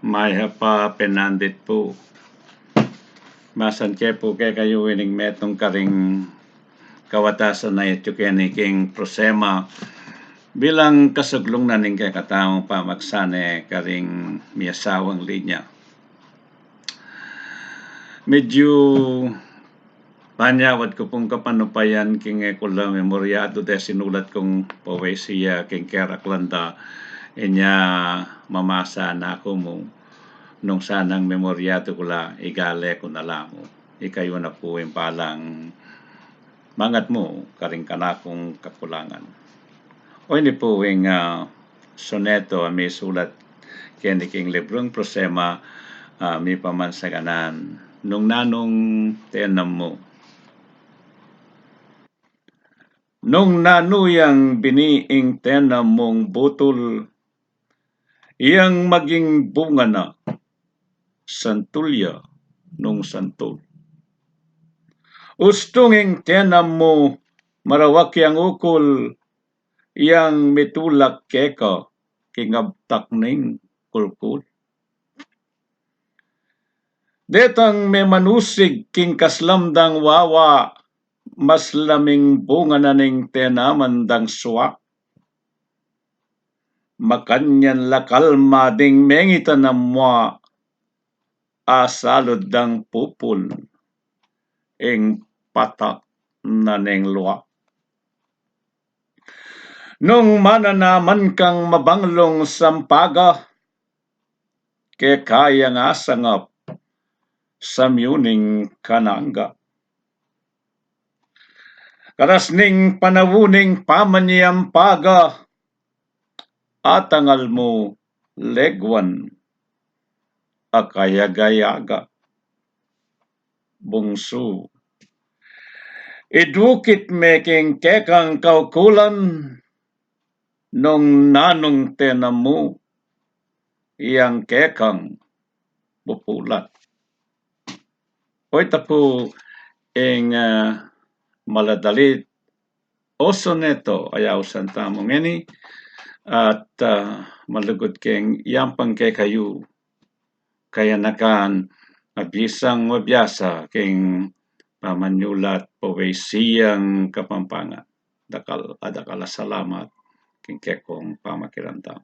May hapa penandit po. Masan ke po kay kayo wining metong karing kawatasan na ito king prosema bilang kasuglong na ning kay kataong pamagsane karing miyasawang linya. Medyo panyawad ko pong kapanupayan king kula memoryado de sinulat kong poesiya king Keraklanda inya mamasa na ako mo nung sanang memoryado ko la igale ko na lamo ikayo na po yung palang mangat mo karing kanakong kakulangan o ini po yung soneto may sulat kini king librong prosema may pamansaganan nung nanong tenam mo nung nanuyang biniing tenam mong butol iyang maging bunga na santulya nung santol. Ustunging tenam mo marawak yang ukol yang mitulak keka kingabtak ning kulkul. Detang may manusig king kaslamdang wawa mas laming bunga na ning tenaman dang suwa. Makanyan lakalma ding mengitan na mua asalod dang pupul ing patak na ning luwa. Nung mananaman kang mabanglong sampaga ke kaya nga sangap sa myuning kanangga. Karas ning panawuning pamanyampaga atangal mo legwan akayagayaga bungsu idukit making kekang kaukulan nung nanong tenamu yang kekang bupulat oy tapo ing maladalit o soneto ayaw santamong ini at malugod keng yampang kay kayo kaya nakan abisang mabiyasa king pamanyulat poesiyang kapampangan dakal adakala salamat king kekong pamakiramdam.